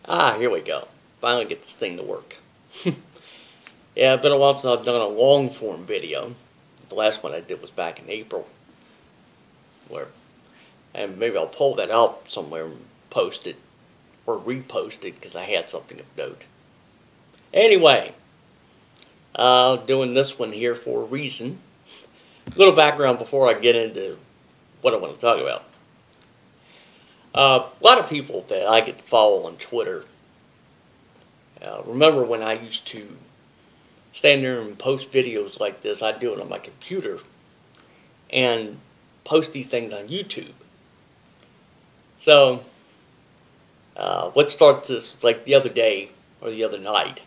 Here we go. Finally get this thing to work. Yeah, it's been a while since I've done a long form video. The last one I did was back in April. And maybe I'll pull that out somewhere and post it, or repost it, because I had something of note. Anyway, doing this one here for a reason. A little background before I get into what I want to talk about. A lot of people that I get to follow on Twitter remember when I used to stand there and post videos like this. I'd do it on my computer and post these things on YouTube. So, what starts this was like the other day or the other night.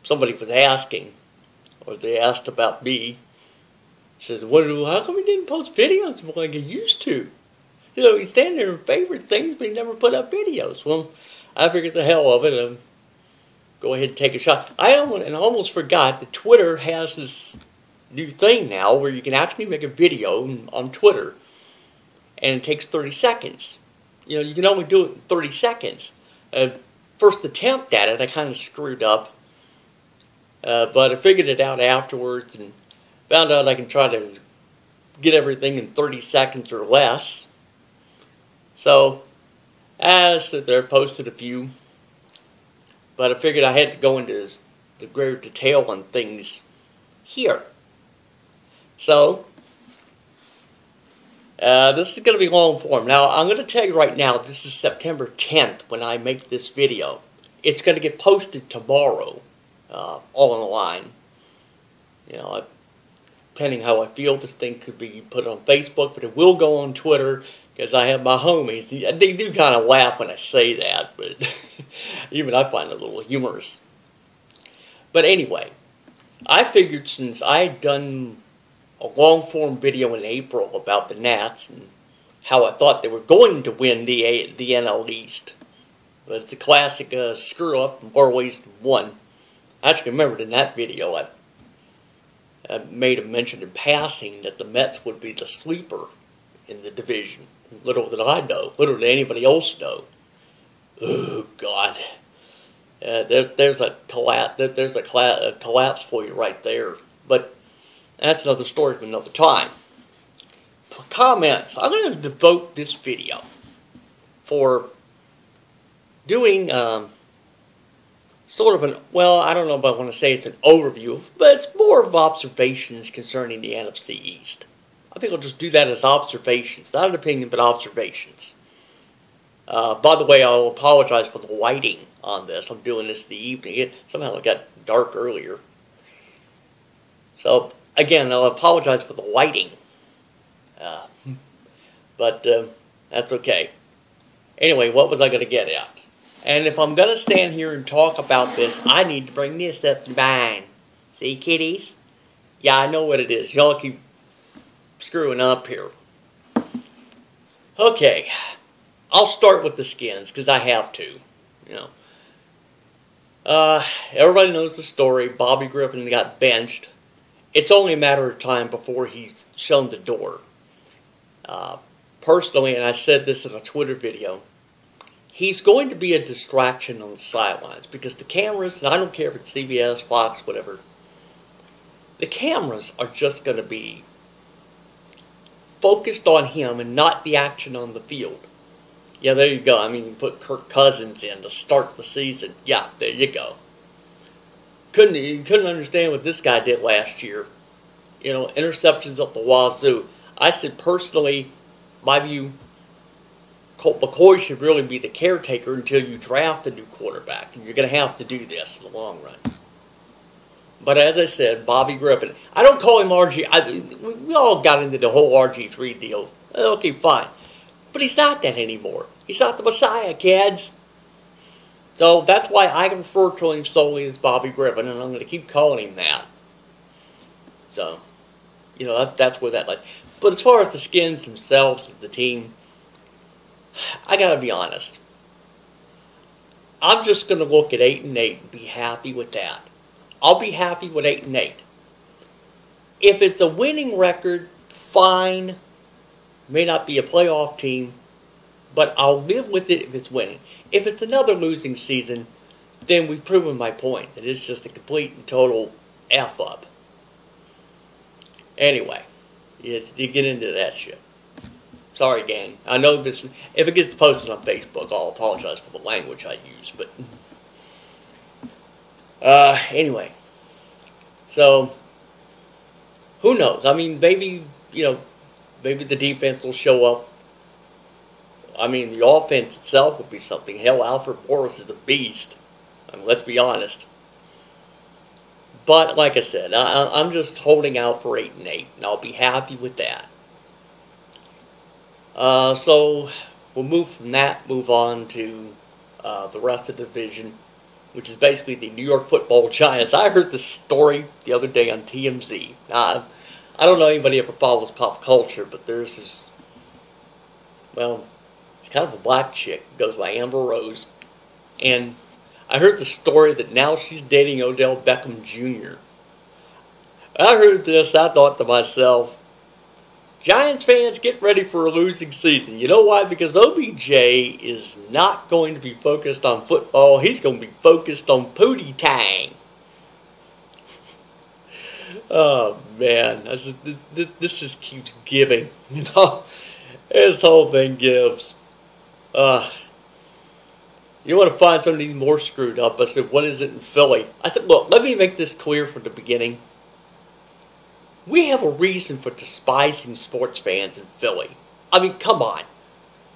Somebody was asking, or they asked about me. Says, how come you didn't post videos more like you used to? You know, you stand there and favorite things, but you never put up videos. Well, I figured the hell of it and go ahead and take a shot. I almost forgot that Twitter has this new thing now where you can actually make a video on Twitter and it takes 30 seconds. You know, you can only do it in 30 seconds. First attempt at it, I kind of screwed up. But I figured it out afterwards and found out I can try to get everything in 30 seconds or less. So, I sit there, posted a few, but I figured I had to go into the greater detail on things here. So, this is going to be long form. Now, I'm going to tell you right now, this is September 10th when I make this video. It's going to get posted tomorrow, all on the line. You know, depending how I feel, this thing could be put on Facebook, but it will go on Twitter. Because I have my homies. They do kind of laugh when I say that, but even I find it a little humorous. But anyway, I figured since I had done a long-form video in April about the Nats and how I thought they were going to win the NL East, but it's a classic screw-up in more ways than one. I actually remembered in that video I made a mention in passing that the Mets would be the sleeper in the division. Little did I know. Little did anybody else know. Oh God, there's a collapse. There's a collapse for you right there. But that's another story for another time. For comments, I'm going to devote this video for doing sort of an, well, I don't know if I want to say it's an overview, but it's more of observations concerning the NFC East. I think I'll just do that as observations. Not an opinion, but observations. By the way, I'll apologize for the lighting on this. I'm doing this in the evening. Somehow it got dark earlier. So, again, I'll apologize for the lighting. But that's okay. Anyway, what was I going to get at? And if I'm going to stand here and talk about this, I need to bring this up to mind. See, kiddies? Yeah, I know what it is. Y'all keep screwing up here. Okay, I'll start with the Skins because I have to. You know, everybody knows the story. Bobby Griffin got benched. It's only a matter of time before he's shown the door. Personally, and I said this in a Twitter video, he's going to be a distraction on the sidelines because the cameras, and I don't care if it's CBS, Fox, whatever, the cameras are just going to be focused on him and not the action on the field. Yeah, there you go. I mean, you put Kirk Cousins in to start the season. Yeah, there you go. You couldn't understand what this guy did last year. You know, interceptions up the wazoo. I said personally, my view, Colt McCoy should really be the caretaker until you draft a new quarterback. And you're going to have to do this in the long run. But as I said, Bobby Griffin, I don't call him RG. We all got into the whole RG3 deal. Okay, fine. But he's not that anymore. He's not the Messiah, kids. So that's why I refer to him solely as Bobby Griffin, and I'm going to keep calling him that. So, you know, that's where that lies. But as far as the Skins themselves, the team, I got to be honest. I'm just going to look at 8-8 and be happy with that. I'll be happy with 8-8. If it's a winning record, fine. May not be a playoff team, But I'll live with it if it's winning. If it's another losing season, then we've proven my point. That it's just a complete and total F up. Anyway, you get into that shit. Sorry, gang. I know this. If it gets posted on Facebook, I'll apologize for the language I use. But anyway, so who knows? I mean, maybe maybe the defense will show up. I mean, the offense itself will be something. Hell, Alfred Morris is a beast. I mean, let's be honest. But like I said, I'm just holding out for 8-8, and I'll be happy with that. So we'll move on to the rest of the division, which is basically the New York Football Giants. I heard this story the other day on TMZ. Now, I don't know anybody ever follows pop culture, but there's this, well, it's kind of a black chick, goes by Amber Rose, and I heard the story that now she's dating Odell Beckham Jr. I heard this, I thought to myself, Giants fans, get ready for a losing season. You know why? Because OBJ is not going to be focused on football. He's going to be focused on Pootie Tang. Oh, man. This just keeps giving. You know? This whole thing gives. You want to find something more screwed up? I said, what is it in Philly? I said, look, let me make this clear from the beginning. We have a reason for despising sports fans in Philly. I mean, come on.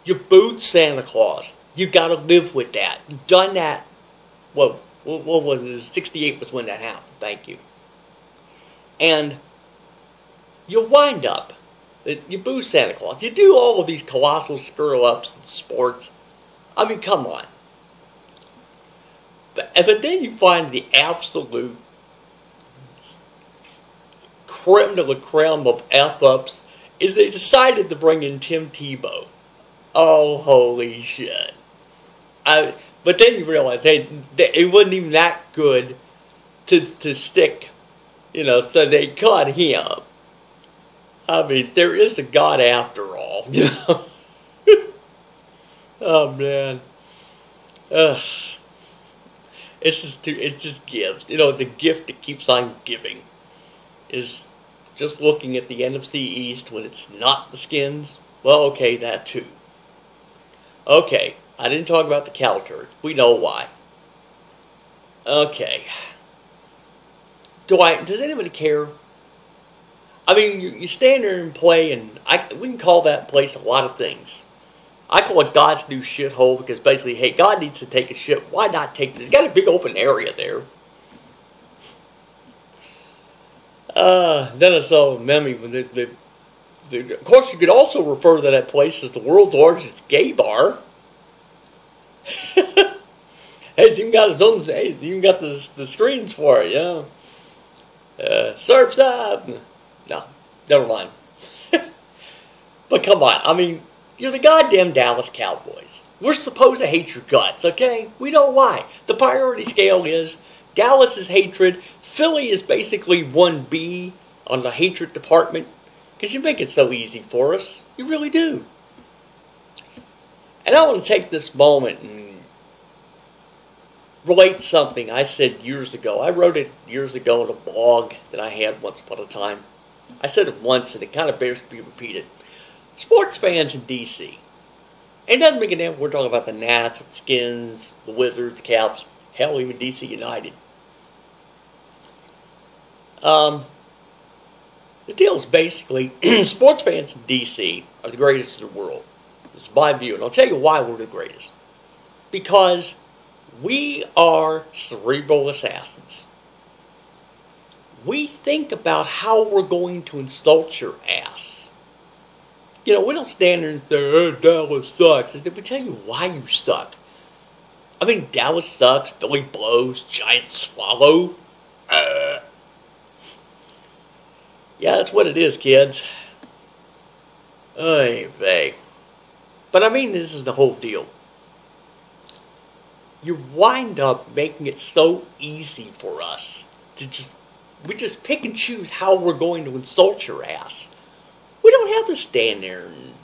You booed Santa Claus. You got to live with that. You've done that. Well, what was it? 68 was when that happened. Thank you. And you wind up. You boo Santa Claus. You do all of these colossal screw-ups in sports. I mean, come on. But then you find the absolute creme de la creme of F-ups is they decided to bring in Tim Tebow. Oh, holy shit. But then you realize, hey, it wasn't even that good to stick, so they cut him. I mean, there is a God after all, Oh, man. It just gives. The gift that keeps on giving is just looking at the NFC East when it's not the Skins. Well, okay, that too. Okay, I didn't talk about the cow turd. We know why. Okay. Does anybody care? I mean, you stand there and play, and we can call that place a lot of things. I call it God's new shithole because basically, hey, God needs to take a shit. Why not take it? He's got a big open area there. Then I saw a meme when of course, you could also refer to that place as the world's largest gay bar. Hey, it's even got its own. Hey, it's even got the screens for it. Surf's up. No, never mind. But come on, I mean, you're the goddamn Dallas Cowboys. We're supposed to hate your guts, okay? We know why. The priority scale is Dallas's hatred. Philly is basically 1B on the hatred department because you make it so easy for us. You really do. And I want to take this moment and relate something I said years ago. I wrote it years ago in a blog that I had once upon a time. I said it once and it kind of bears to be repeated. Sports fans in D.C. And it doesn't make a difference. We're talking about the Nats, the Skins, the Wizards, Caps, hell, even D.C. United. The deal is basically, sports fans in D.C. are the greatest in the world. This is my view, and I'll tell you why we're the greatest. Because we are cerebral assassins. We think about how we're going to insult your ass. We don't stand there and say, oh, Dallas sucks. We tell you why you suck. I mean, Dallas sucks, Billy blows, Giants swallow. Yeah, that's what it is, kids. Oy vey. But I mean, this is the whole deal. You wind up making it so easy for us to we just pick and choose how we're going to insult your ass. We don't have to stand there and,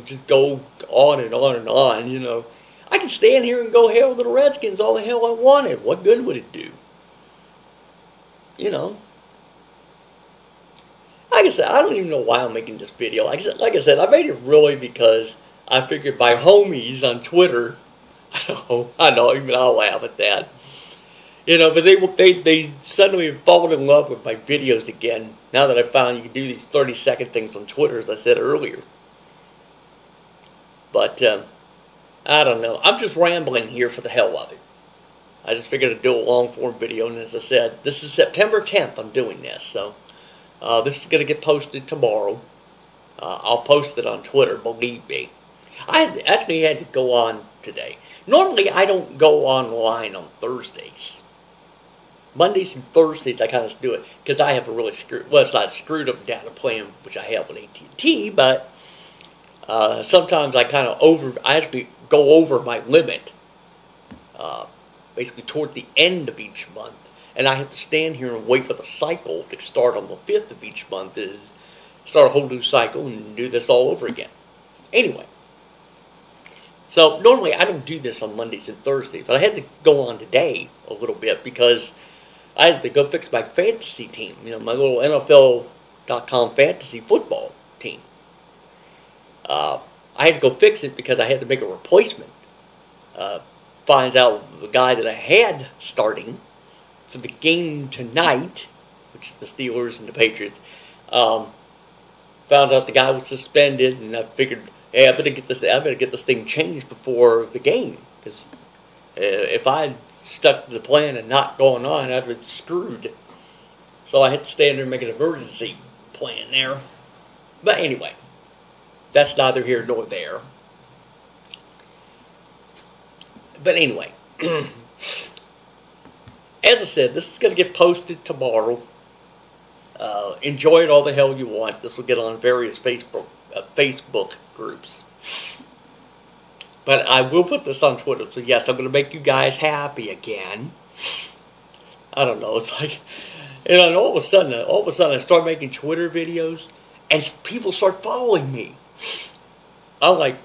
just go on and on and on, I can stand here and go hell to the Redskins all the hell I wanted. What good would it do? Like I said, I don't even know why I'm making this video. Like I said, I made it really because I figured my homies on Twitter, I know, even I'll laugh at that. But they suddenly fallen in love with my videos again. Now that I found you can do these 30-second things on Twitter, as I said earlier. But I don't know. I'm just rambling here for the hell of it. I just figured I'd do a long-form video, and as I said, this is September 10th I'm doing this, so this is going to get posted tomorrow. I'll post it on Twitter, believe me. I actually had to go on today. Normally, I don't go online on Thursdays. Mondays and Thursdays, I kind of do it, because I have a really it's not a screwed up data plan, which I have on AT&T, but sometimes I actually go over my limit, basically toward the end of each month, and I have to stand here and wait for the cycle to start on the 5th of each month, to start a whole new cycle and do this all over again. Anyway, so normally I don't do this on Mondays and Thursdays, but I had to go on today a little bit because I had to go fix my fantasy team, my little NFL.com fantasy football team. I had to go fix it because I had to make a replacement. Finds out the guy that I had starting for the game tonight, which is the Steelers and the Patriots, found out the guy was suspended, and I figured, hey, I better get this thing changed before the game, because if I stuck to the plan and not going on, I'd been screwed. So I had to stand there and make an emergency plan there. But anyway, that's neither here nor there. But anyway, as I said, this is going to get posted tomorrow. Enjoy it all the hell you want. This will get on various Facebook groups. But I will put this on Twitter, so yes, I'm going to make you guys happy again. I don't know, it's like, and all of a sudden I start making Twitter videos, and people start following me. I'm like,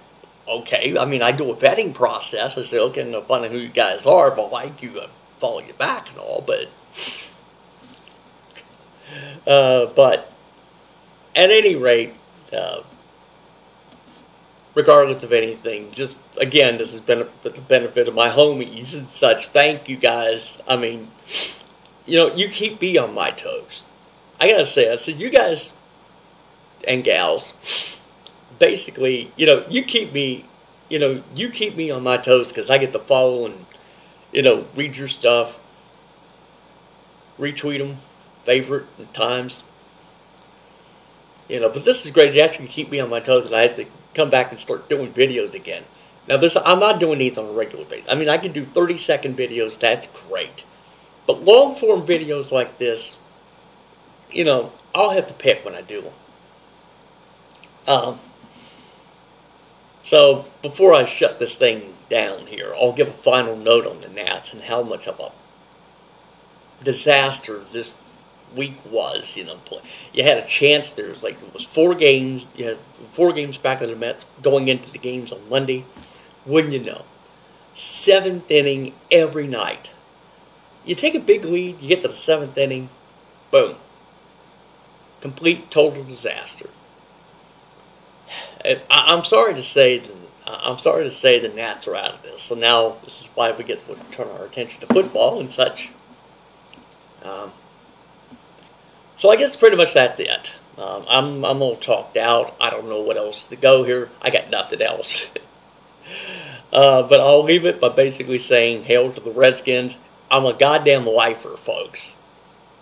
okay, I mean, I do a vetting process. I say, okay, I'm going to find out who you guys are, but like you, follow you back and all, but at any rate, regardless of anything, just, again, this has been the benefit of my homies and such. Thank you guys. I mean, you keep me on my toes. I gotta say, I said, you guys and gals, basically, you keep me on my toes, because I get to follow and, read your stuff, retweet them, favorite at times. But this is great. It actually keep me on my toes, and I have to come back and start doing videos again. Now, I'm not doing these on a regular basis. I mean, I can do 30-second videos. That's great. But long-form videos like this, I'll have to pick when I do them. So, before I shut this thing down here, I'll give a final note on the Nats and how much of a disaster this week was. You had a chance. It was 4 games. You had 4 games back of the Mets going into the games on Monday. Wouldn't you know? 7th inning every night. You take a big lead, you get to the 7th inning, boom. Complete, total disaster. I'm sorry to say the Nats are out of this. So now this is why we get to turn our attention to football and such. So I guess pretty much that's it. I'm all talked out. I don't know what else to go here. I got nothing else. But I'll leave it by basically saying, hail to the Redskins. I'm a goddamn lifer, folks.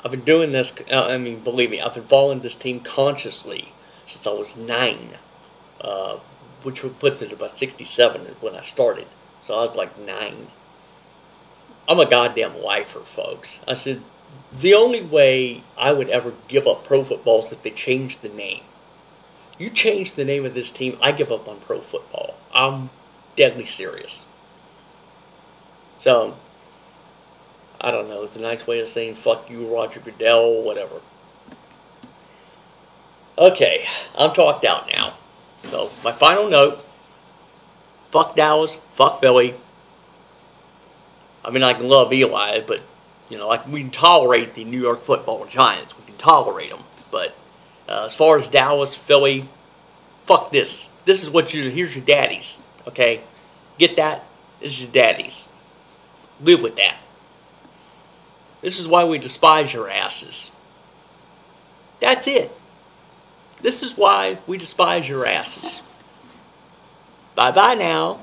I've been doing this, believe me, I've been following this team consciously since I was 9. Which puts it about 67 when I started. So I was like 9. I'm a goddamn lifer, folks. I said, the only way I would ever give up pro football is if they changed the name. You change the name of this team, I give up on pro football. I'm deadly serious. So, I don't know. It's a nice way of saying fuck you, Roger Goodell, whatever. Okay, I'm talked out now. So, my final note, fuck Dallas, fuck Philly. I mean, I can love Eli, but, you know, like, we can tolerate the New York Football Giants. We can tolerate them. But as far as Dallas, Philly, fuck this. This is what here's your daddies, okay? Get that? This is your daddies. Live with that. This is why we despise your asses. That's it. This is why we despise your asses. Bye-bye now.